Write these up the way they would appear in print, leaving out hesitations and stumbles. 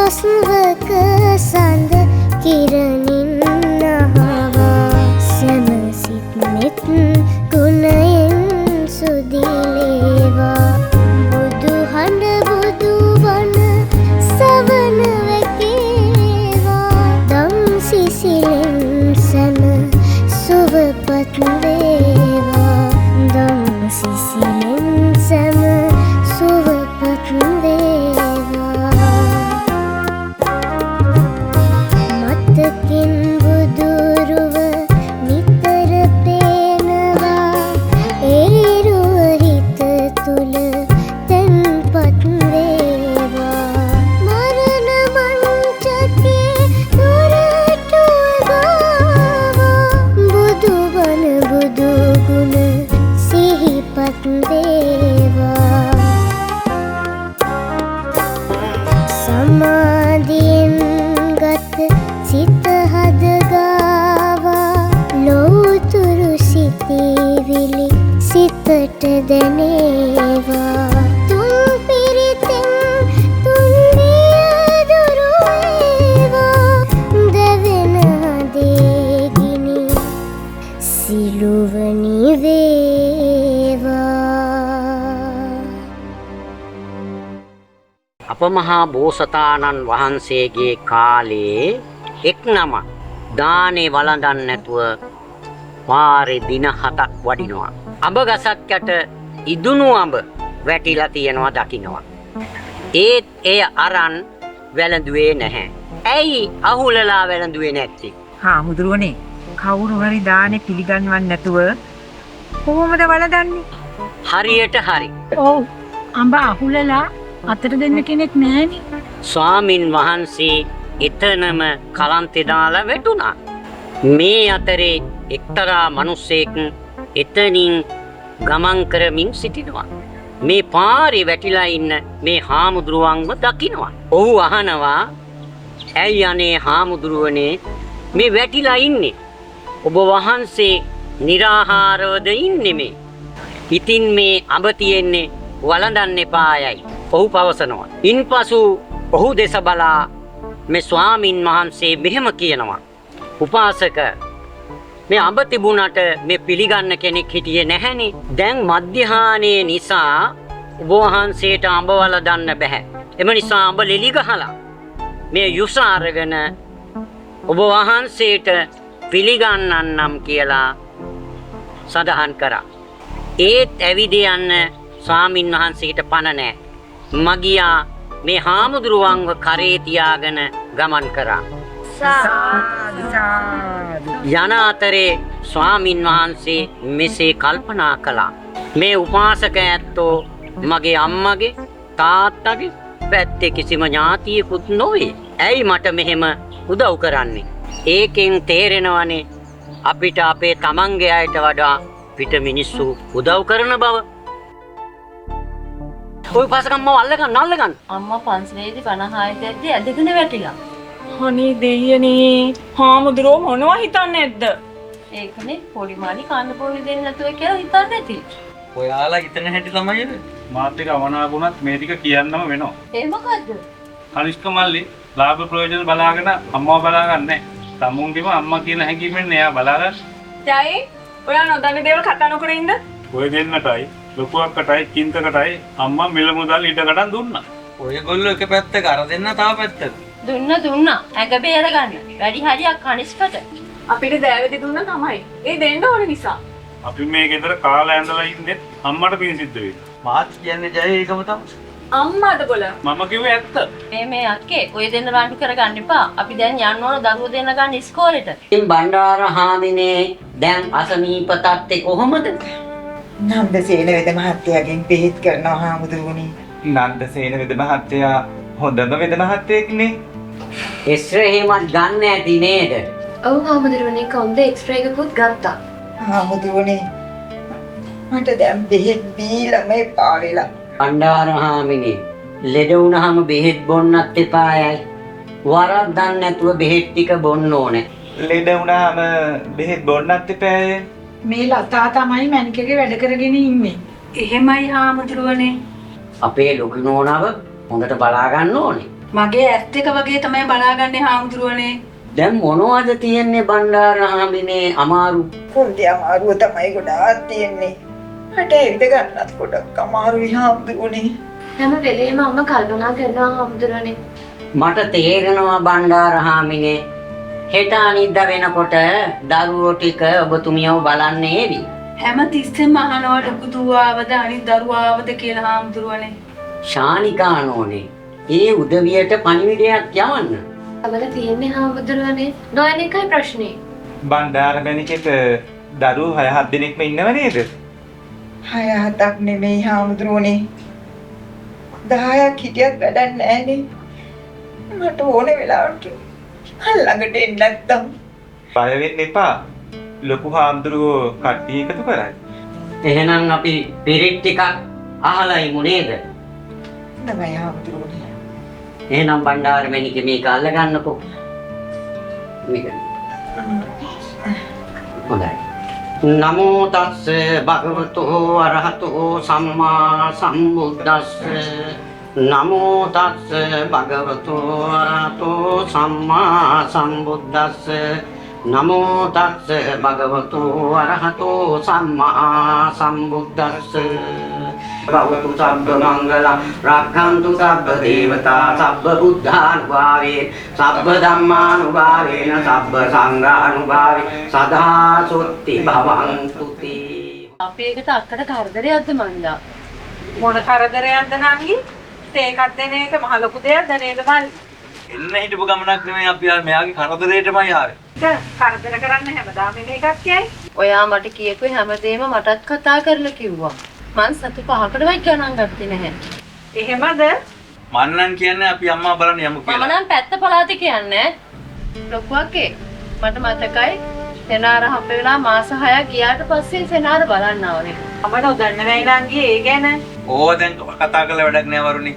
සස්වක සඳ කිරණින් නහවා සැමසිත් මෙත් ගුණයෙන් සුදිලේවා බුදු හඬ බුදු වන සවන වැකේවා දම් සිසිලෙන් සැම සුවපත් වේවා දම් සිසිලෙන් සැම සුවපත් වේවා මතකින් බුදුරුව නිතර පේනවා ඒ රුව හිත තුල තැන්පත් වේවා මරණ මංචකේ දොරටුව ගාවා බුදු බණ බුදු ගුණ සිහිපත් වේවා සමාධියෙන් ගත සිත හදගාවා ලෝතුරු සිතිවිලි සිතට දැනේවා තුන් පිරිතෙන් තුන් වියදුරු වේවා දැවෙන හදේ ගිනි සිළුවනි වේවා අපමහා බෝසතාණන් වහන්සේගේ කාලේ එක් නම දානේ වළඳන් නැතුව පාරේ දින 7ක් වඩිනවා. අඹ ගසක් යට ඉදුණු අඹ වැටිලා තියෙනවා දකින්නවා. ඒත් එය අරන් වැළඳුවේ නැහැ. ඇයි අහුලලා වැළඳුවේ නැත්තේ? හාමුදුරුවනේ කවුරු හරි දානේ පිළිගන්වන්නේ නැතුව කොහොමද වළඳන්නේ? හරියට හරි. ඔව් අඹ අහුලලා අතට දෙන්න කෙනෙක් නැහැනේ. ස්වාමින් වහන්සේ එතනම කලන්තේ දාලා වැටුණා. මේ අතරේ එක්තරා මිනිසෙක් එතනින් ගමන් කරමින් සිටිනවා. මේ පාරේ වැටිලා ඉන්න මේ හාමුදුරුවන්ව දකින්නවා. ඔහු අහනවා, "ඇයි අනේ හාමුදුරුවනේ මේ වැටිලා ඉන්නේ? ඔබ වහන්සේ निराහාරවද ඉන්නේ මේ? ඉතින් මේ අඹ තියෙන්නේ වළඳන්න එපායයි." ඔහු පවසනවා. ඉන්පසු ඔහු දෙස බලා මේ ස්වාමින් වහන්සේ මෙහෙම කියනවා, "උපාසක, මේ අඹ තිබුණට මේ පිළිගන්න කෙනෙක් හිටියේ නැහැනේ. දැන් මධ්‍යහානයේ නිසා ඔබ වහන්සේට අඹ වළඳන්න බෑ. එම නිසා අඹ ලෙලි ගහලා මේ යුස අරගෙන ඔබ වහන්සේට පිළිගන්නන්නම් කියලා සඳහන් කරා. ඒත් ඇවිද යන්න ස්වාමින් වහන්සේට පණ නැහැ. මගියා මේ හාමුදුරුවන්ව කරේ තියාගෙන ගමන් කරා. යන අතරේ ස්වාමින් වහන්සේ මෙසේ කල්පනා කළා, මේ උපාසක ඇත්තෝ මගේ අම්මගේ තාත්තගේ පැත්තේ කිසිම ඥාතියෙකුත් නොවේ. ඇයි මට මෙහෙම උදව් කරන්නේ? ඒකෙන් තේරෙනවනේ අපිට අපේ තමන්ගේ අයට වඩා පිට මිනිස්සු උදව් කරන බව. ඔය පාසකම්ම අල්ලගන්න. අම්මා පන්සලේදී 56 දැද්දි ඇදගෙන වැටිලා. අනේ දෙයියනේ හාමුදුරුවෝ මොනවා හිතන්නේ නැද්ද? ඒකනේ පොඩි මාළි කන්න පොඩි දෙන්න නැතුව කියලා හිතන්නේ නැති. ඔයාලා හිතන හැටි තමයි නේද? මාත් එක අවනාගුණත් මේ ටික කියන්නම වෙනවා. ඒ මොකද්ද? කනිෂ්ක මල්ලි ලාභ ප්‍රයෝජන බලාගෙන අම්මව බලාගන්නේ නැහැ. තමුන්ගේම අම්මා කියන හැඟීමෙන් එයා බලාගන්න. ජයි ඔයා නොදන්න දේවල් කතා නොකර ඉන්න. ඔය දෙන්නටයි ලොකු අක්කටයි කින්තකටයි අම්මා මිල මුදල් ඉඩකඩම් දුන්නා. ඔයගොල්ලෝ එක පැත්තක අර දෙන්න තව පැත්තක. දුන්නා. ඇඟ බේර ගන්න. වැඩි හරියක් කනිෂ්කට. අපිට දෑවැදි දුන්නා තමයි. ඒ දෙන්න ඕන නිසා. අපි මේ ගෙදර කාලා ඇඳලා ඉන්නේ අම්මට පින් සිද්ධ වෙයි. මාත් කියන්නේ ජය ඒකම තමයි. අම්මාද බොල. මම කිව්වේ ඇත්ත. මේ අක්කේ ඔය දෙන්න රණ්ඩු කරගන්න එපා. අපි දැන් යන්න ඕන දරුවෝ දෙන්න ගන්න ඉස්කෝලේට. ඉතින් බණ්ඩාර හාමිනේ දැන් අසනීප තත්ත්වේ කොහොමද? නන්දසේන වෙද මහත්තයාගෙන් පිළිත් කරනවා හාමුදුරුවනේ. නන්දසේන වෙද මහත්තයා හොඳම වෙද මහත්තයෙක්නේ. එක්ස්රේ එහෙමත් ගන්න ඇති නේද? ඔව් හාමුදුරුවනේ කොන්ද එක්ස්රේ එකකුත් ගත්තා. හාමුදුරුවනේ මට දැන් බෙහෙත් බීලම එපා වෙලා. බණ්ඩාර හාමිනේ ලෙඩ වුණාම බෙහෙත් බොන්නත් එපායයි. වරක් දන්නේ නැතුව බෙහෙත් ටික බොන්න ඕනේ. ලෙඩ වුණාම බෙහෙත් බොන්නත් එපායයි. මේ ලතා තමයි මැනිකගේ වැඩ කරගෙන ඉන්නේ. එහෙමයි හාමුදුරුවනේ. අපේ ලොකු නෝනව හොඳට බලා ගන්න ඕනේ. මගේ ඇස් දෙක වගේ තමයි බලාගන්නේ හාමුදුරුවනේ. දැන් මොනවද තියෙන්නේ බණ්ඩාරහාමිනේ අමාරු? කොන්දේ අමාරුව තමයි ගොඩාක් තියෙන්නේ. මට ඉඳ ගන්නත් ගොඩක් අමාරුයි හාමුදුරුවනේ. හැම වෙලේම අම්මා කල්පනා කරනවා හාමුදුරනේ. මට තේරෙනවා බණ්ඩාරහාමිනේ හෙට අනිද්දා වෙනකොට දරුවෝ ටික ඔබතුමියව බලන්නේ ඒවි. හැම තිස්සෙම අහනවා ලොකු දුවාවද අනිත් දරුවාවද කියලා හාමුදුරුවනේ. ශානිකානෝනේ ඒ උදවියට පණිවිඩයක් යවන්න. අපල තියෙන්නේ හාමුදුරනේ. නොයන එකයි ප්‍රශ්නේ. බණ්ඩාර මැණිකෙට දරුවෝ 6-7 දෙනෙක්ම ඉන්නව නේද? 6-7ක් නෙමෙයි හාමුදුරුවනේ. 10ක් හිටියත් වැඩක් නැහැනේ. මට ඕනේ වෙලාවට ළඟට එන්න නැත්තම්. බය වෙන්න එපා. ලොකු හාමුදුරුවෝ කට්ටිය එකතු කරයි. එහෙනම් අපි පිරිත් ටිකක් අහලා ඉමු නේද? නමයි හාමුදුරුවනේ. එහෙනම් බණ්ඩාර මැණික මේක අල්ල ගන්නකෝ. මේක. හොඳයි. නමෝ තස්ස භගවතෝ අරහතෝ සම්මා සම්බුද්දස්ස නමෝ තස්ස භගවතෝ අරහතෝ සම්මා සම්බුද්දස්ස නමෝ තස්ස භගවතෝ අරහතෝ සම්මා සම්බුද්දස්ස භවතු සබ්බ මංගලං රක්ඛන්තු සබ්බ දේවතා සබ්බ බුද්ධානුභාවේ සබ්බ ධම්මානුභාවේන සබ්බ සංඝානුභාවේ සදා සොත්ති භවන්තු තේ. අපි ඒකට අක්කට කරදරයක්ද මන්දා? මොන කරදරයක්ද නංගි? තේකක් දෙන එක මහ ලොකු දෙයක්ද නේද මල්? එන්න හිටපු ගමනක් නෙමෙයි අපි ආවේ මෙයාගේ කරදරේටමයි ආවේ. කරදර කරන්න හැමදාම මේකක් කියයි. ඔයා මට කියපු හැමදේම මටත් කතා කරලා කිව්වා. මං සතු 5කටවත් ගණන් ගත්තේ නැහැ. එහෙමද? මන්නම් කියන්නේ අපි අම්මා බලන්න යමු මම කියලා. නම් පැත්ත පළාතේ කියන්නේ. ලොකුවක්ේ මට මතකයි සෙනාර හම්බ වෙලා මාස 6ක් ගියාට පස්සේ සෙනාර බලන්න ආවනේ. මම නොදන්න වෙයි නංගි ඒ ගැන. ඕවා දැන් කතා කරලා වැඩක් නෑ වරුනි.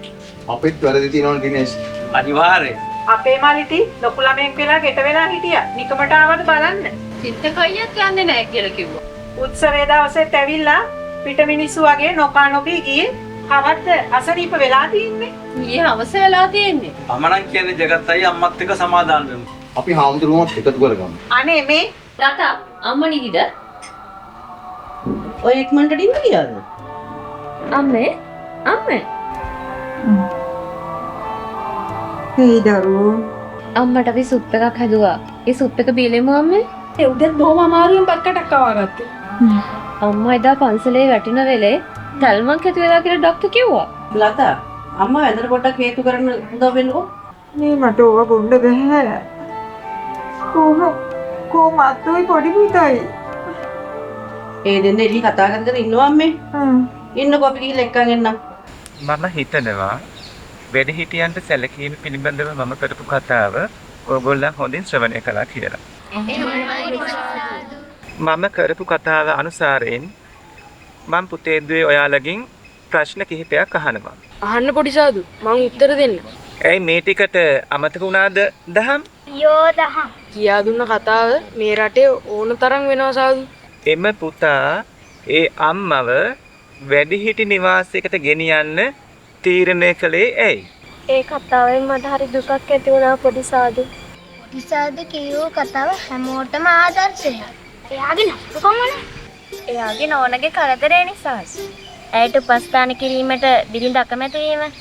අපිත් වැරදි තියෙනවනේ දිනේෂ්. අනිවාර්යෙන්. අපේ මලිටි ලොකු ළමෙක් වෙලා ගෙට වෙලා හිටියා. නිකමට ආවද බලන්න. චිත්ත කයියක් යන්නේ නැහැ කියලා කිව්වා. උත්සවයේ දවසෙත් ඇවිල්ලා පිට මිනිස්සු වගේ නොකා නොපී ගියේ. කවද්ද අසනීප වෙලා තින්නේ? ඊයේ හවස වෙලා තියෙන්නේ. මම නම් කියන්නේ ජගත් අයියා අම්මත් එක්ක සමාදාන වෙමු. අපි හාමුදුරුවෝත් එකතු කරගමු. අනේ මේ තාතා අම්මා නිදිද? ඔය ඉක්මනට ඩින්න ගියාද? අම්මේ අම්මේ හේ දරුවෝ. අම්මට අපි සුප් එකක් හැදුවා. ඒ සුප් එක බීලෙමු අම්මේ. ඒ උදේ බොහොම අමාරුවෙන් බත්කටක් කවාගත්තේ. අම්මා එදා පන්සලේ වැටෙන වෙලේ තල්මක් ඇති වෙලා කියලා ඩොක්ටර් කිව්වා. ලතා අම්මා ඇඳට පොඩ්ඩක් හේතු කරන්න උදව් වෙන්නකෝ. මේ මට ඕවා බොන්න බෑ. කොහොමත් ඔය පොඩි පුතයි. ඒ දෙන්න එළි කතා කර කර ඉන්නවා අම්මේ. ඉන්නකෝ අපි ගිහලා එක්කන් එන්නම්. මම හිතනවා වැඩිහිටියන්ට සැලකීම පිළිබඳව මම කරපු කතාව ඕගොල්ලන් හොඳින් ශ්‍රවණය කළා කියලා. මම කරපු කතාව අනුසාරයෙන් මම පුතේ දුවේ ඔයාලගෙන් ප්‍රශ්න කිහිපයක් අහනවා. අහන්න පොඩි සාදු මං උත්තර දෙන්න. ඇයි මේ ටිකට අමතක වුණාද දහම්? යෝ දහම්. කියා දුන්න කතාව මේ රටේ ඕන තරම් වෙනවා සාදු. එම පුතා ඒ අම්මව වැඩිහිටි නිවාසයකට ගෙනියන්න තීරණය කළේ ඇයි? ඒ කතාවෙන් මට හරි දුකක් ඇති වුණා පොඩි සාදු. පොඩි සාදු කියූ කතාව හැමෝටම ආදර්ශයක්. එයාගේ නපුකමනේ. එයාගේ නෝනගේ කරදරේ නිසා. ඇයට උපස්ථාන කිරීමට බිරිඳ අකමැති වීම.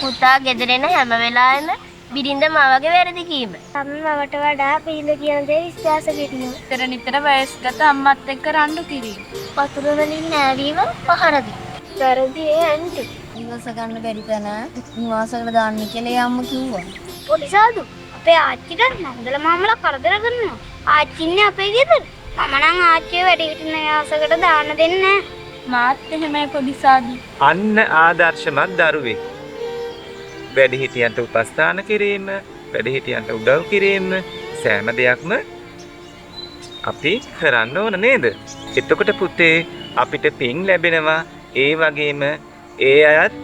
පුතා ගෙදර එන හැම වෙලාවෙම බිරිඳ මවගේ වැරදි කීම. අම්මවට වඩා බිරිඳ කියන දේ විශ්වාස කිරීම. නිතර වයස්ගත අම්මත් එක්ක රණ්ඩු කිරීම. වතුර වලින් නෑවීම පහර දීම. වැරදි ඒ ඇන්ටි. නිවාස ගන්න බැරි තැන නිවාසවල දාන්න කියලා අම්ම කිව්වා. පොඩි සාදු අපේ ආච්චිට නන්දල මාමලා කරදර කරනවා. ආච්චින්නේ අපේ ගෙදර. මම නම් ආච්චිව වැඩි හිටින නිවාසයකට දාන්න දෙන්නේ නෑ. මාත් එහෙමයි පොඩි සාදු. අන්න ආදර්ශමත් දරුවෙක්. වැඩිහිටියන්ට උපස්ථාන කිරීම, වැඩිහිටියන්ට උදව් කිරීම සෑම දෙයක්ම අපි කරන්න ඕන නේද? එතකොට පුතේ අපිට පින් ලැබෙනවා. ඒ වගේම ඒ අයත්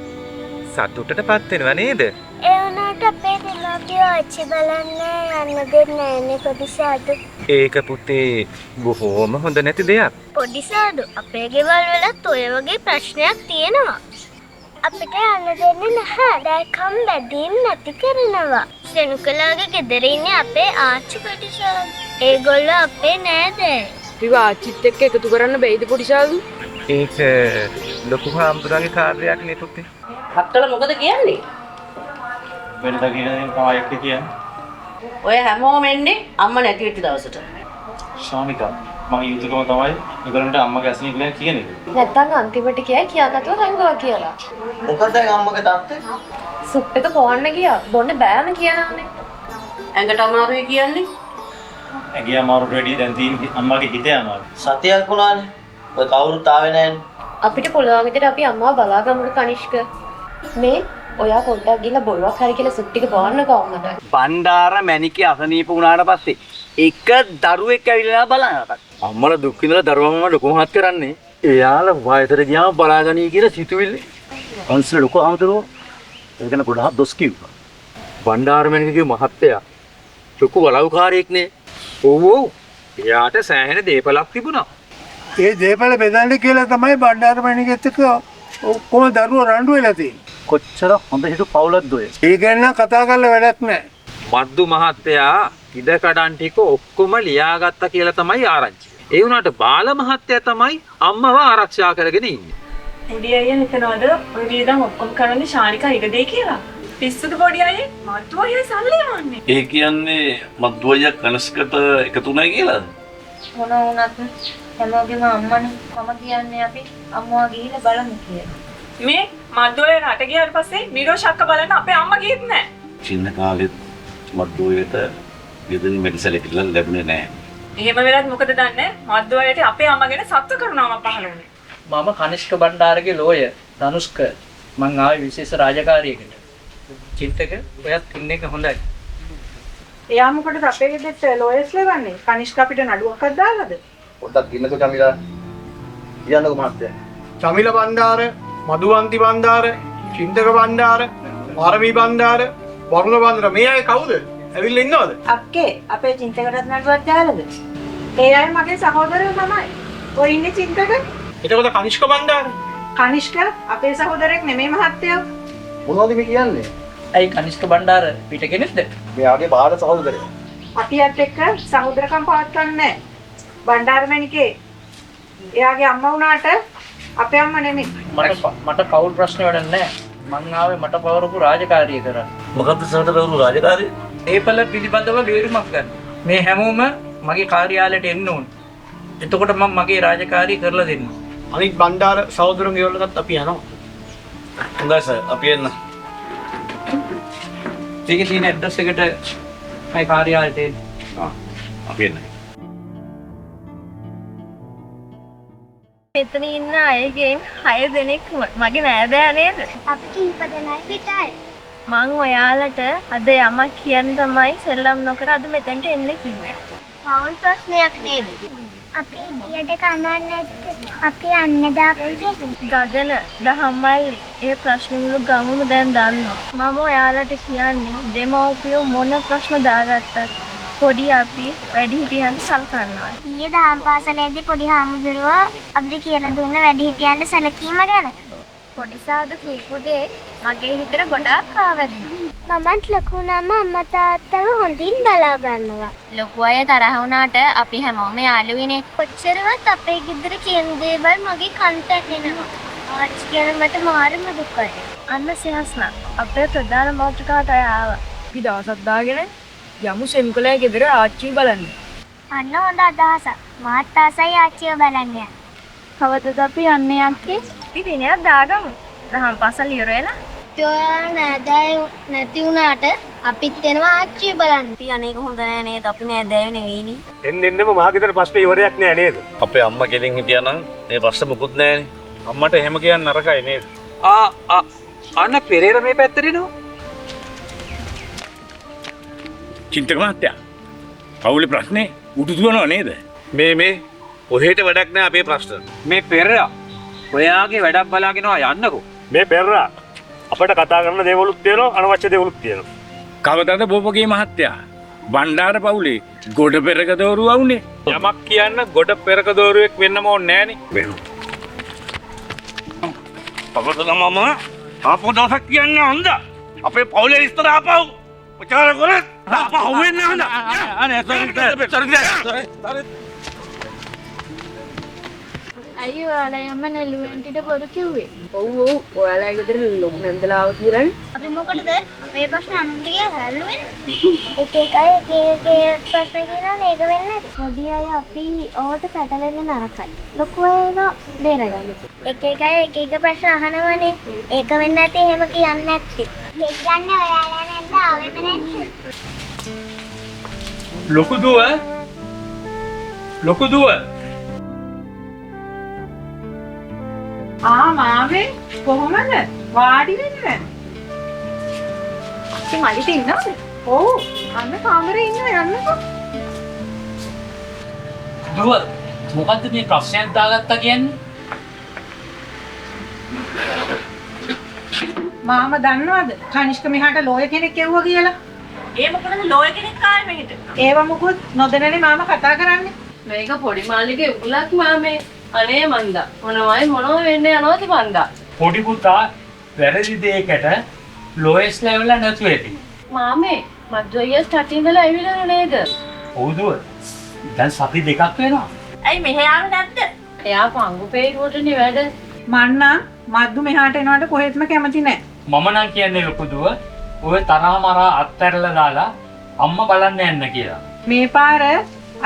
සතුටටපත් වෙනවා නේද? ඒ වුණාට අපේ දෙමාපියෝ ආච්චි බලන්න යන්න දෙන්නේ නෑනේ පොඩි සාදු. ඒක පුතේ බොහෝම හොඳ නැති දෙයක්. පොඩි සාදු අපේ ගෙවල් වලත් ඔය වගේ ප්‍රශ්නයක් තියෙනවා. අපිට යන්න දෙන්නේ නැහැ. දැක්කම් බැදීම් නැති කරනවා. සෙනුකලාගේ ගෙදර ඉන්නේ අපේ ආච්චි පොඩිසාදු. ඒගොල්ලෝ අපේ නෑදෑයෝ. ඉතින් ආච්චිත් එක්ක එකතු කරන්න බැයිද පොඩිසාදු? ඒක ලොකු හාමුදුරන්ගේ කාර්යයක් නේ පුතේ. හත්තල මොකද කියන්නේ? වෙනද කියන දේ තමයි එක්ක කියන්නේ. ඔය හැමෝම එන්නේ අම්මා නැති වෙච්ච දවසට. ශාමිකා මගේ යුතුයකම තමයි ඒගොල්ලන්ට අම්මගේ ඇසින් කියලා කියන එක. නැත්තම් අන්තිමට කියා නැතුව හංගවා කියලා. මොකද අම්මගේ තාත්තේ? සුප් එක පොවන්න ගියා. බොන්න බෑම කියනවානේ. ඇඟට අමාරුයි කියන්නේ. ඇගේ අමාරුට වැඩි දැන් තියෙන්නේ අම්මගේ හිතේ අමාරු. සතියක් වුණානේ. ඔය කවුරුත් ආවේ නැහැනේ. අපිට පුළුවන් විදිහට අපි අම්මාව බලාගමුද කනිෂ්ක. මේ ඔයා පොඩ්ඩක් ගිහලා බොරුවක් හරි කියලා සුප් ටික පොවන්න කොහොමද? බණ්ඩාර මැණිකේ අසනීප වුණාට පස්සේ එක දරුවෙක් ඇවිල්ලා බලනවා. අම්මලා දුක් විඳලා දරුවම ලොකු මහත් කරන්නේ. එයාලා වයසට ගියාම බලාගනී කියලා සිතුවිල්ල. අන්සල ලොකු ආමතුරු ඒකන ගොඩාක් දොස් කිව්වා. බණ්ඩාර මැණිකේ මහත්තයා ලොකු වලව්කාරයෙක් නේ. ඔව් ඔව්. එයාට සෑහෙන දේපලක් තිබුණා. ඒ දේපල බෙදන්න කියලා තමයි බණ්ඩාර මැණිකෙත් එක්ක ඔක්කොම දරුවෝ රණ්ඩු වෙලා තියෙන්නේ. කොච්චර හොඳ හිටු පවුලක්ද ඔය. ඒ ගැන නම් කතා කරලා වැඩක් නැහැ. මද්දු මහත්තයා ඉඩකඩම් ටික ඔක්කොම ලියාගත්තා කියලා තමයි ආරංචි. ඒ වුණාට බාල මහත්තයා තමයි අම්මව ආරක්ෂා කරගෙන ඉන්නේ. පොඩි අයියා හිතනවාද ඔය වියදම් ඔක්කොම කරන්නේ ශානිකා ඉඩ දෙයි කියලා? පිස්සුද පොඩි අයියේ? මත්තු අයියා සල්ලි යවන්නේ. ඒ කියන්නේ මද්දුවයියා කනස්කට එකතුණයි කියලාද? මොන වුණත් හැමෝගෙම අම්මනේ. මම කියන්නේ අපි අම්මා ගිහිල්ලා බලමු කියලා. මේ මද්දෝය රට ගියාට පස්සේ නිරෝෂක්ක බලන්න අපේ අම්මා ගියෙත් නැහැ. චින්න කාලෙත් මද්දුවයට ගෙදරින් මෙඩිසල් එකක් ලැබුණේ නැහැ. එහෙම වෙලත් මොකද දන්නේ? මද්දෝයට අපේ අම්මා ගැන සත්ව කරුණාවක් පහළ වුණේ. මම කනිෂ්ක බණ්ඩාරගේ ලෝය ධනුෂ්ක මං ආවේ විශේෂ රාජකාරියකට. චිත්තක ඔයත් ඉන්න එක හොඳයි. එයා මොකටද අපේ ගෙදරට ලෝයස් ලෙවන්නේ? කනිෂ්ක අපිට නඩුවක්වත් දාලාද? පොඩ්ඩක් ගින්නකෝ චමිලා. කියන්නකෝ මහත්තයා. චමිල බණ්ඩාර, මధుවන්ති බණ්ඩාර, චින්තක බණ්ඩාර, පාරමී බණ්ඩාර, වරුණ බණ්ඩාර මේ අය කවුද? ඇවිල්ලා ඉන්නවද? අක්කේ අපේ චින්තකටත් නඩුවක් දාලාද? ඒ අය මගේ සහෝදරයෝ තමයි. ඔය ඉන්නේ චින්තක. එතකොට කනිෂ්ක බණ්ඩාර. කනිෂ්ක අපේ සහෝදරයෙක් නෙමෙයි මහත්තයෝ. මොනවද මේ කියන්නේ? ඇයි කනිෂ්ක බණ්ඩාර පිට කෙනෙක්ද? මෙයාගේ බාල සහෝදරයා. අපියත් එක්ක සහෝදරකම් පවත්වන්නේ නැහැ. බණ්ඩාර මැණිකේ එයාගේ අම්මා වුණාට අපේ අම්මා නෙමෙයි. මට කවුල් ප්‍රශ්න වැඩක් නැහැ. මං ආවේ මට පවරපු රාජකාරිය කරන්න. මොකක්ද සරට කවුරු රාජකාරිය? ඒපල පිළිබඳව බේරුමක් ගන්න. මේ හැමෝම මගේ කාර්යාලයට එන්න ඕන. එතකොට මම මගේ රාජකාරිය කරලා දෙන්න. අනිත් බණ්ඩාර සහෝදරන්ගේ වලටත් අපි යනවා. හොඳයි සර් අපි එන්න. ඒකේ තියෙන ඇඩ්‍රස් එකට මගේ කාර්යාලයට එන්න. අපි එන්න. මෙතන ඉන්න අයගෙන් 6 දෙනෙක් මගේ නෑදෑ නේද? අපි කීප දෙනයි පිටයි. මං ඔයාලට අද යමක් කියන්න තමයි සෙල්ලම් නොකර අද මෙතනට එන්න කිව්වේ. පවුල් ප්‍රශ්නයක් නේද? අපි ඉඩියට කනන්නේ නැත්නම් අපි යන්න දාපේ. ගගන දහම්මල්ලි ඒ ප්‍රශ්න වල ගමුම දැන් දන්නවා. මම ඔයාලට කියන්නේ දෙමව්පියෝ මොන ප්‍රශ්න දාගත්තත් පොඩි අපි වැඩිහිටියන් සලකනවා. ඊයේ දහම් පාසලේදී පොඩි හාමුදුරුවෝ අපිට කියලා දුන්න වැඩිහිටියන්ට සැලකීම ගැන. පොඩි සාදු කීපුදේ මගේ හිතට ගොඩාක් ආවැදෙනවා. මමත් ලොකු වුණාම අම්මා තාත්තව හොඳින් බලා ගන්නවා. ලොකු අය තරහ වුණාට අපි හැමෝම යාළුවෙනේ. කොච්චරවත් අපේ ගෙදර කියන දේවල් මගේ කන්ට ඇහෙනවා. ආච්චි කියන මට මාරම දුකයි. අන්න සිහස්නා අපේ ප්‍රධාන මාතෘකාවට ආවා. අපි දවසක් දාගෙන යමු සෙම්කලේ ගෙදර ආච්චි බලන්න. අන්න හොඳ අදහසක්. මාත් ආසයි ආච්චිව බලන්න. කවදද අපි යන්නේ යක්කේ? අපි දිනයක් දාගමු. දහම් පාසල් ඉවර වෙලා. ඔයා නෑදෑයෝ නැති වුණාට අපිත් එනවා ආච්චිව බලන්න. අපි අනේක හොඳ නෑ නේද? අපි නෑදෑයෝ නෙවෙයිනේ. එන්නෙම මාගෙදර ප්‍රශ්නේ ඉවරයක් නෑ නේද? අපේ අම්මා ගෙලින් හිටියා නම් මේ ප්‍රශ්න මොකුත් නෑනේ. අම්මට එහෙම කියන්න නරකයි නේද? අන්න පෙරේර මේ පැත්තට එනවා. චින්තක මහත්තයා පවුලේ ප්‍රශ්නේ උඩු දුවනව නේද? මේ ඔහෙට වැඩක් නෑ අපේ ප්‍රශ්න. මේ පෙරේරා ඔයාගේ වැඩක් බලාගෙන යන්නකෝ. මේ පෙරරා අපිට කතා කරන දේවලුත් තියෙනවා අනවශ්‍ය දේවලුත් තියෙනවා. කවදාද බෝපගේ මහත්තයා බණ්ඩාර පවුලේ ගොඩ පෙරක දෝරුවා වුනේ? යමක් කියන්න ගොඩ පෙරක දෝරුවෙක් වෙන්නම ඕනේ නෑනේ. අපතල මම ආපහු දවසක් කියන්නේ හොඳ. අපේ පවුලේ ඉස්තර ආපහු ප්‍රචාර කරත් ආපහු වෙන්නේ හොඳ. අනේ සරි. අයියෝ ඔයාලා යම්ම නෙළුවෙන්ටිට පොඩු කිව්වේ. ඔව් ඔයාලා ගෙදර ලොකු නැන්දලා ආව කියලානේ. අපි මොකටද මේ ප්‍රශ්න අනුන්ට කියලා හැල්ලුවේ? එක එක ප්‍රශ්න කියනවා මේක වෙන්නේ නැති. පොඩි අය අපි ඕකට පැටලෙන්න නරකයි. ලොකු අය දෙරගන්න. එක එක ප්‍රශ්න අහනවනේ. ඒක වෙන්නේ නැති එහෙම කියන්නේ නැති. ඒක ගන්න ඔයාලා නැන්ද ආවෙම නැති. ලොකු දුව මාමේ කොහොමද? වාඩි වෙන්නේ? ඉතින් මලිට ඉන්නවද? ඔව්. අන්න කාමරේ ඉන්නවා යන්නකෝ. දුව මොකද්ද මේ ප්‍රශ්නයක් දාගත්තා කියන්නේ? මාම දන්නවද? කනිෂ්ක මෙහාට ලෝය කෙනෙක් එවුවා කියලා. ඒ මොකටද ලෝය කෙනෙක් ආවේ මෙහෙට? ඒව මොකුත් නොදැනනේ මාම කතා කරන්නේ. මේක පොඩි මාළිගේ උගලක් මාමේ. අනේ මන්දා මොනව වෙන්නේ යනවද මන්දා? පොඩි පුතා වැරදි දෙයකට ලෝයස් ලෙවල් එක නැතුව ඇති. මාමේ මද්දොයිය ස්ටාර්ටින් ඉඳලා ඇවිල්ලා නේද? ඔව් දුව. දැන් සති දෙකක් වෙනවා. ඇයි මෙහෙ ආවේ නැද්ද? එයා පංගු පෙරේටනේ වැඩ. මන්නා මද්දු මෙහාට එනවට කොහෙත්ම කැමති නැහැ. මම නම් කියන්නේ ලොකු දුව ඔය තරහමරා අත්හැරලා දාලා අම්මා බලන්න යන්න කියලා. මේ පාර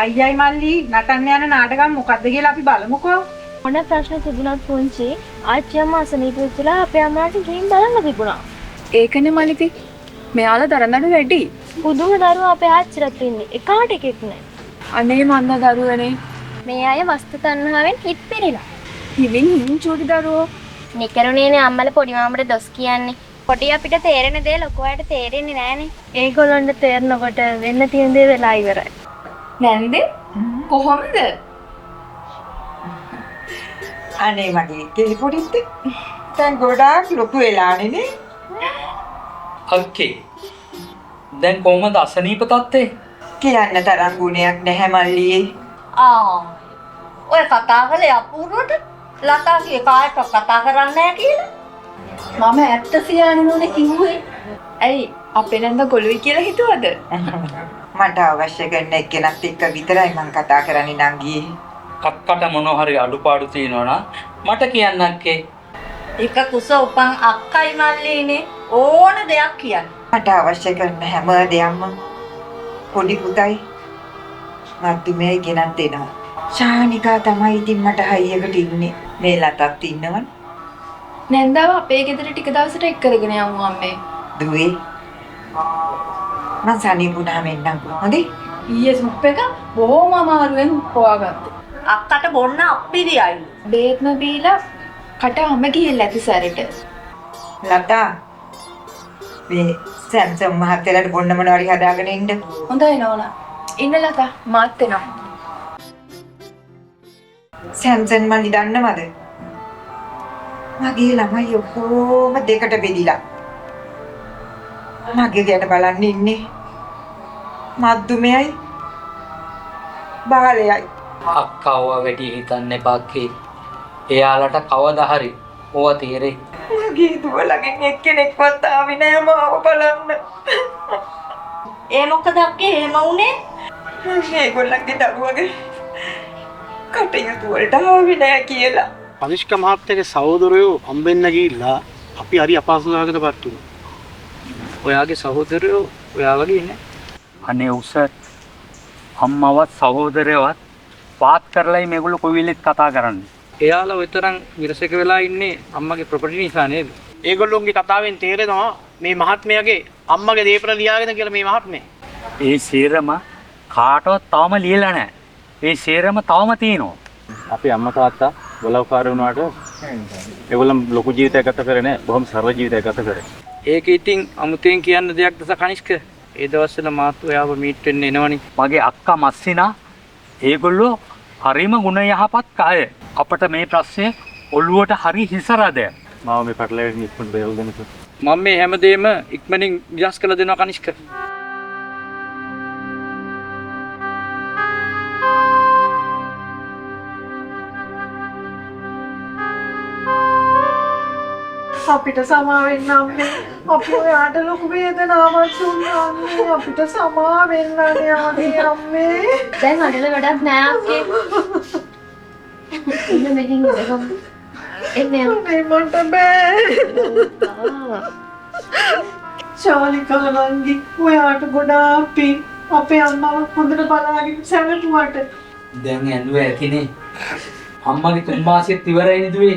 අයියයි මල්ලි නටන්න යන නාටකම් මොකද්ද කියලා අපි බලමුකෝ. මොන ප්‍රශ්න තිබුණත් පුංචි ආච්චි අම්මා අසනීප වෙච්චලා අපේ අම්මාට ගිහින් බලන්න තිබුණා. ඒකනේ මලිති. මෙයාලා දරනඩු වැඩි. පුදුම දරුවා අපේ ආච්චිලත් ඉන්නේ. එකාට එකෙක් නෑ. අනේ මන්දා දරුවනේ. මේ අය වස්තු තණ්හාවෙන් හිට පෙරෙලා. හිමින් චූටි දරුවෝ. නිකරුණේනේ අම්මලා පොඩි මාමට දොස් කියන්නේ. පොඩි අපිට තේරෙන දේ ලොකු අයට තේරෙන්නේ නෑනේ. ඒගොල්ලන්ට තේරෙනකොට වෙන්න තියෙන දේ වෙලා ඉවරයි. නැන්දේ කොහොමද? අනේ මගේ කෙලි පොඩිත් දැන් ගොඩාක් ලොකු වෙලානේ නේ. අක්කේ දැන් කොහොමද අසනීප තත්ත්වේ? කියන්න තරම් ගුණයක් නැහැ මල්ලියේ. ඔය කතා කළේ අපූර්වට ලතාගේ කායට කතා කරන්නේ නැහැ කියලා. මම ඇත්ත සියානිනුනේ කිව්වේ. ඇයි අපේ නන්ද ගොළුයි කියලා හිතුවද? මට අවශ්‍ය කරන එක්කෙනත් එක්ක විතරයි මං කතා කරන්නේ නංගී. කක්කට මොනවා හරි අඩුපාඩු තියෙනවා මට කියන්න අක්කේ. එක කුස උපන් අක්කයි මල්ලිනේ ඕන දෙයක් කියන්න. මට අවශ්‍ය කරන හැම දෙයක්ම පොඩි පුතයි මත්තුමේ ගෙනත් දෙනවා. ශානිකා තමයි ඉතින් මට හයියකට ඉන්නේ. මේ ලතත් ඉන්නවනේ. නැන්දාව අපේ ගෙදර ටික දවසට එක් කරගෙන යමු අම්මේ. දුවේ මං සනීපුණාම එන්නම්කෝ. හොඳේ? ඊයේ සුප් එක බොහොම අමාරුවෙන් හොයාගත්තා. අක්කට බොන්න අප්පිරියයි. බේත්ම බීලා කට හැම ගිහිල්ලා ඇති සැරේට. ලතා මේ සැම්සම් මහත්තයාට බොන්න මොනවා හරි හදාගෙන ඉන්න. හොඳයි නෝනා. ඉන්න ලතා මාත් එනවා. සැම්සන් මල්ලි දන්නවද? මගේ ළමයි ඔක්කොම දෙකට බෙදිලා. මගේ ගැට බලන්න ඉන්නේ. මද්දුමයයි බාලයයි. අක්කව වැඩි හිතන්න එපා කේ. එයාලට කවදා හරි ඕවා තීරෙයි. මගේ දුවලගෙන් එක්කෙනෙක්වත් ආවේ නෑ මාව බලන්න. ඒ මොකද අක්කේ එහෙම වුනේ? මේගොල්ලන්ගේ දරුවගේ කටයුතු වලට ආවේ නෑ කියලා. කනිෂ්ක මහත්තයාගේ සහෝදරයෝ හම්බෙන්න ගිහිල්ලා අපි හරි අපහසුතාවකටපත් වුණා. ඔයාගේ සහෝදරයෝ ඔයා වගේ නේ. අනේ උස අම්මවත් සහෝදරයවත් පාත් කරලායි මේගොල්ලෝ කොයි වෙලෙත් කතා කරන්නේ. එයාලා ඔය තරම් විරසක වෙලා ඉන්නේ අම්මගේ ප්‍රොපර්ටි නිසා නේද? ඒගොල්ලෝගේ කතාවෙන් තේරෙනවා මේ මහත්මයාගේ අම්මගේ දීපර ලියාගෙන කියලා මේ මහත්මයා. ඒ සේරම කාටවත් තාම ලියලා නැහැ. ඒ සේරම තාම තියෙනවා. අපේ අම්මා තාත්තා බලවකාර වුණාට ඒගොල්ලන් ලොකු ජීවිතයක් ගත කරේ නැහැ. බොහොම සරල ජීවිතයක් ගත කරේ. ඒක ඉතින් අමුතෙන් කියන්න දෙයක් දස කනිෂ්ක. ඒ දවස්වල මාත් ඔයාව මීට් වෙන්න එනවනේ. මගේ අක්කා මස්සිනා ඒගොල්ලෝ හරිම ගුණ යහපත් කාය. අපට මේ ප්‍රශ්නේ ඔළුවට හරි හිසරද. මාව මේ පටලැවෙන්න ඉක්මනට බයව දෙන්නකෝ. මම මේ හැමදේම ඉක්මනින් විනාශ කළ දෙනවා කනිෂ්ක. අපිට සමා වෙන්න අම්මේ. අපි ඔයාට ලොකු වේදනාවක් දුන්නා අම්මේ. අපිට සමා වෙන්න අනේ අම්මේ. දැන් අඬල වැඩක් නෑ අක්කේ. ඉන්න මෙහෙන් ඉඳගමු. එන්නේ මට බෑ. ශාලිකා නංගි ඔයාට ගොඩාක් පිං. අපේ අම්මව හොඳට බලාගෙන සැලකුවට. දැන් ඇඬුව ඇතිනේ. අම්මගේ 3 මාසෙත් ඉවරයි දුවේ.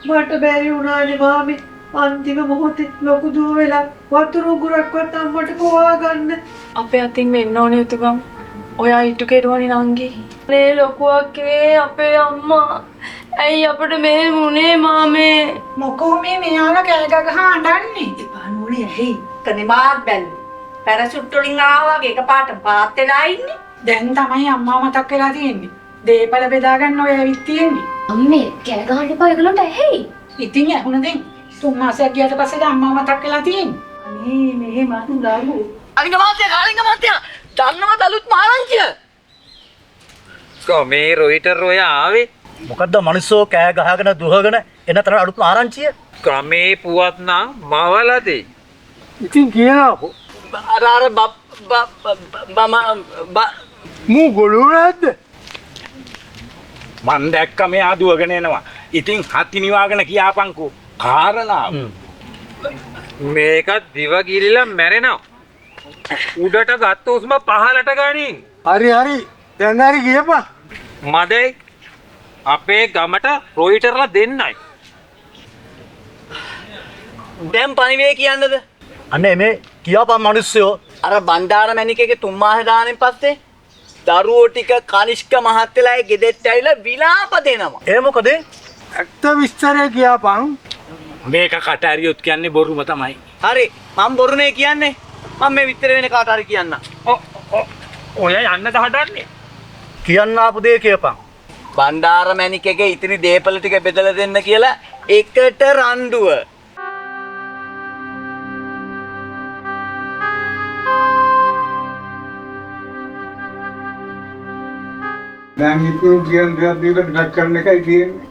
මට බැරි වුණානේ මාමි. අන්තිම මොහොතේ ලොකු දුව වෙලා වතුර උගුරක්වත් අම්මට පොවා ගන්න. අපේ අතින් වෙන්න ඕනේ උතුගම්. ඔයා ඉටු කෙරුවනේ නංගි. මේ ලොකු අක්කේ අපේ අම්මා. ඇයි අපිට මේ මුනේ මාමේ? මොකෝ මේ මෙයාලා කෑ ගහ අඬන්නේ? එපා නෝනේ ඇහි. කනේ මාත් බැලුවා. පැරෂුට් වලින් ආවා වගේ එකපාරට පාත් වෙලා ඉන්නේ. දැන් තමයි අම්මා මතක් වෙලා තියෙන්නේ. දේපල බෙදා ගන්න ඔය ඇවිත් තියෙන්නේ. අම්මේ කෑ ගහන්න එපා ඒගොල්ලන්ට ඇහි. ඉතින් ඇහුණ දෙන්න. 3 මාසයක් ගියාට පස්සේ අම්මා මතක් වෙලා තියෙන්නේ. අනේ මෙහෙම අඳුරාලු. අලිංග මාත්‍යා දන්නවද අලුත් මාරංචිය? මේ රොයිටර් ඔය ආවේ මොකද්ද මිනිස්සෝ කෑ ගහගෙන දුහගෙන එන තරම් අලුත් ආරංචිය? ක්‍රමේ පුවත් නම් මවලදී. ඉතින් කියනකො අර මූ ගොළු නැද්ද? මන් දැක්ක මෙයා දුවගෙන එනවා. ඉතින් හති නිවාගෙන කියාපන්කෝ කාරණාව. මේක දිව ගිලිලා මැරෙනවා. උඩට ගත්ත උස්ම පහලට ගනින්. හරි දැන් හරි ගියපන්. මදේ අපේ ගමට රොයිටර්ලා දෙන්නයි. දැන් පණිවිඩය කියන්නද? අනේ මේ කියාපන් මිනිස්සුયો අර බණ්ඩාර මැණිකේගේ 3 මාස දානෙන් පස්සේ දරුවෝ ටික කනිෂ්ක මහත්තයලාගේ ගෙදෙට්ට ඇවිල්ලා විලාප දෙනවා. ඒ මොකද? ඇත්ත විස්තරය කියපන්. මේක කටහරියොත් කියන්නේ බොරුම තමයි. හරි මම බොරුනේ කියන්නේ. මම මේ විතර වෙන කාට හරි කියන්න. ඔය යන්නද හදන්නේ? කියන්න ආපු දේ කියපන්. බණ්ඩාර මැණිකේගේ ඉතිරි දේපල ටික බෙදලා දෙන්න කියලා එකට රණ්ඩුව. දැන් ඉතුරු කියන දේ දීලා ඩක් කරන එකයි තියෙන්නේ.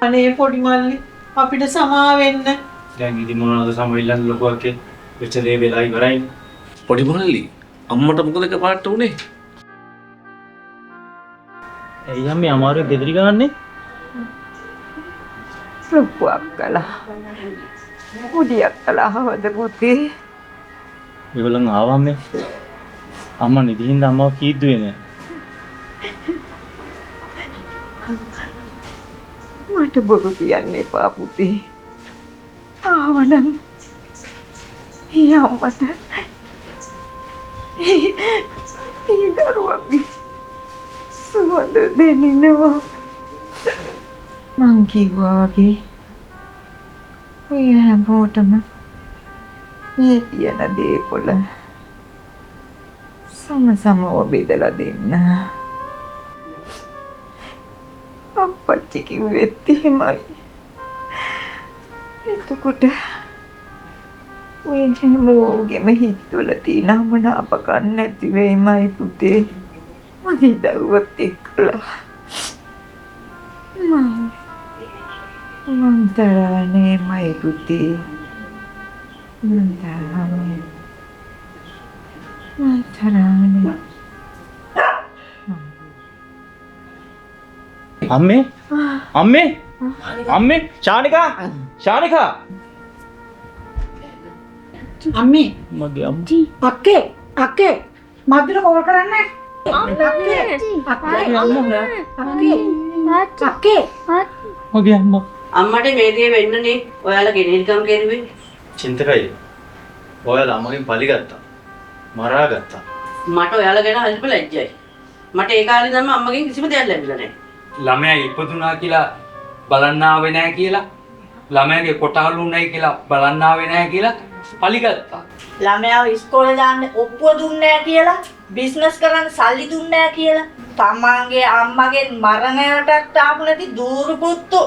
අනේ පොඩි මල්ලි අපිට සමා වෙන්න. දැන් ඉතින් මොනවද සමවිල්ලන් ලොකු අක්කේ වෙච්ච දේ වෙලා ඉවරයි. පොඩි මොනල්ලි අම්මට මොකද එකපාරට උනේ? එයි අම්මේ අමාරුවේ ගෙදරි ගහන්නේ. ලොකු අක්කලා. පොඩි අක්කලා හවද පුතේ? ඒගොල්ලන් ආවා අම්මේ. අම්මා නිදිහින්ද අම්මව කීද්දුවේ නෑ. මට බොරු කියන්න එපා පුතේ. ආවනම් ඒ අම්මට ඒ දරුවගේ සුවඳ දෙන්නවා. මං කිව්වා වගේ ඔය හැමෝටම මේ තියෙන දේපොළ සමසමව බෙදලා දෙන්න. අප්පච්චි කිව්වෙත් එහෙමයි. එතකොට ඔය හැමෝගෙම හිතවල තියෙන මනාපකම් නැති වෙයිමයි පුතේ. මගේ දරුවත් එක්කලා මං තරහනේ මයි පුතේ. මං තරහනේ. අම්මේ ශානිකා අම්මේ මගේ අම්මා අක්කේ මද්දර කෝල් කරන්නේ. මගේ අම්මා අම්මට මේ දේ වෙන්නනේ ඔයාලා ගෙනෙල්කම් කරුවේ. චින්තකයි. ඔයාලා අම්මගෙන් පලි ගත්තා. මරා ගත්තා. මට ඔයාලා ගැන හරිම ලැජ්ජයි. මට ඒ කාලේ ඉඳන්ම අම්මගෙන් කිසිම දෙයක් ලැබිලා නැහැ. ළමයා ඉපදුනා කියලා බලන්න ආවේ නැහැ කියලා ළමයාගේ කොටහළු උණයි කියලා බලන්න ආවේ නැහැ කියලා පලිගත්තා. ළමයාව ඉස්කෝලේ දාන්න ඔප්පුව දුන්නේ නැහැ කියලා, බිස්නස් කරන්න සල්ලි දුන්නේ නැහැ කියලා, තමන්ගේ අම්මගෙන් මරණයටත් ආපු නැති දූරු පුත්තු.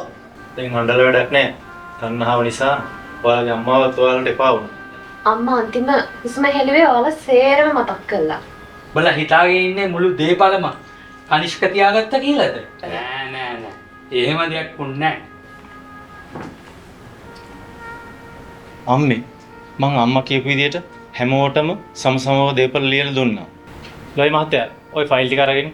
දැන් හොඬල වැඩක් නැහැ. තණ්හාව නිසා ඔයාලගේ අම්මාවත් ඔයාලට එපා වුණා. අම්මා අන්තිම හුස්ම හෙළුවේ ඔයාලා සේරම මතක් කළා. බල හිතාගෙන ඉන්නේ මුළු දේපලම කනිෂ්ක තියාගත්ත කියලාද? නෑ. එහෙම දෙයක් වුන්නේ නැහැ. අම්මේ මං අම්මා කියපු විදිහට හැමෝටම සමසමව දේපල ලියලා දුන්නා. ලොයි මහත්තයා ওই ෆයිල් ටික අරගෙන